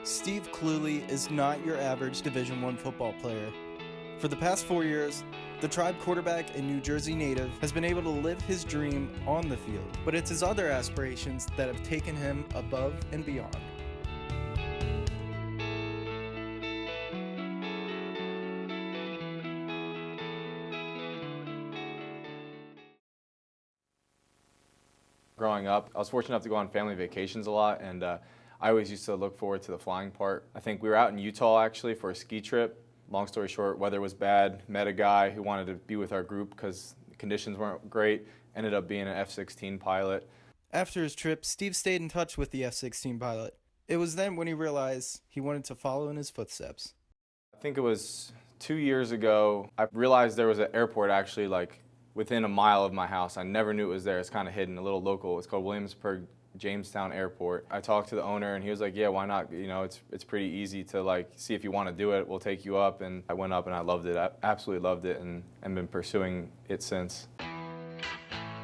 Steve Cluley is not your average Division I football player. For the past 4 years, the Tribe quarterback and New Jersey native has been able to live his dream on the field, but it's his other aspirations that have taken him above and beyond. Growing up, I was fortunate enough to go on family vacations a lot, and I always used to look forward to the flying part. I think we were out in Utah actually for a ski trip. Long story short, weather was bad. Met a guy who wanted to be with our group because the conditions weren't great. Ended up being an F-16 pilot. After his trip, Steve stayed in touch with the F-16 pilot. It was then when he realized he wanted to follow in his footsteps. I think it was 2 years ago, I realized there was an airport actually like within a mile of my house. I never knew it was there. It's kind of hidden, a little local. It's called Williamsburg Jamestown Airport. I talked to the owner and he was like, yeah, why not? You know, it's pretty easy to like see if you want to do it. We'll take you up. And I went up and I loved it. I absolutely loved it and been pursuing it since.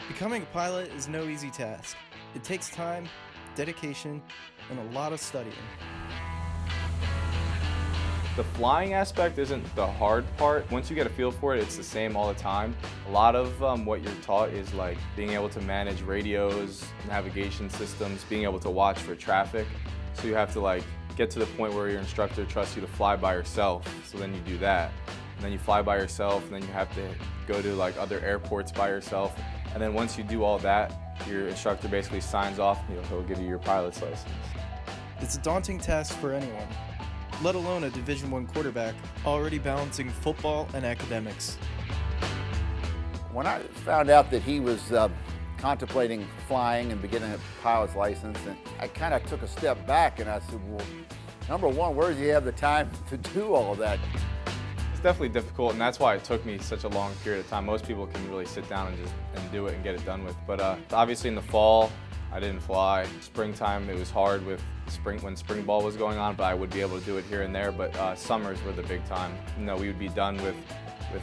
Becoming a pilot is no easy task. It takes time, dedication, and a lot of studying. The flying aspect isn't the hard part. Once you get a feel for it, it's the same all the time. A lot of what you're taught is like being able to manage radios, navigation systems, being able to watch for traffic. So you have to like get to the point where your instructor trusts you to fly by yourself. So then you do that. And then you fly by yourself, and then you have to go to like other airports by yourself. And then once you do all that, your instructor basically signs off, he'll give you your pilot's license. It's a daunting task for anyone, let alone a Division I quarterback already balancing football and academics. When I found out that he was contemplating flying and beginning a pilot's license, and I kind of took a step back and I said, well, number one, where does he have the time to do all of that? It's definitely difficult, and that's why it took me such a long period of time. Most people can really sit down and do it and get it done with. But obviously in the fall, I didn't fly. Springtime, it was hard with when spring ball was going on, but I would be able to do it here and there. But summers were the big time. We would be done with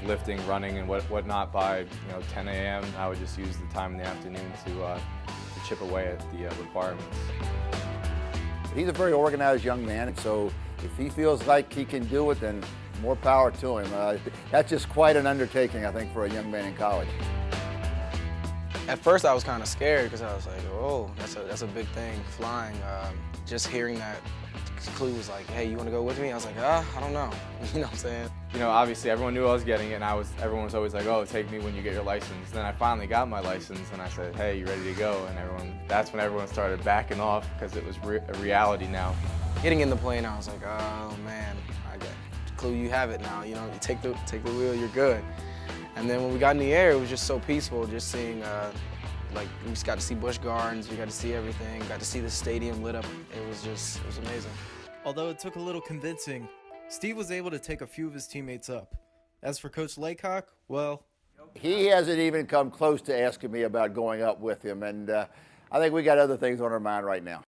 lifting, running, and whatnot by 10 a.m. I would just use the time in the afternoon to chip away at the requirements. He's a very organized young man, and so if he feels like he can do it, then more power to him. That's just quite an undertaking, I think, for a young man in college. At first, I was kind of scared because I was like, "Oh, that's a big thing, flying." Just hearing that clue was like, "Hey, you want to go with me?" I was like, I don't know." You know what I'm saying? Obviously, everyone knew I was getting it, and everyone was always like, "Oh, take me when you get your license." Then I finally got my license, and I said, "Hey, you ready to go?" And that's when everyone started backing off because it was a reality now. Getting in the plane, I was like, "Oh man, I got clue. You have it now. You take the wheel, you're good." And then when we got in the air, it was just so peaceful, just seeing, we just got to see Busch Gardens, we got to see everything, got to see the stadium lit up. It was amazing. Although it took a little convincing, Steve was able to take a few of his teammates up. As for Coach Laycock, well, he hasn't even come close to asking me about going up with him, and I think we got other things on our mind right now.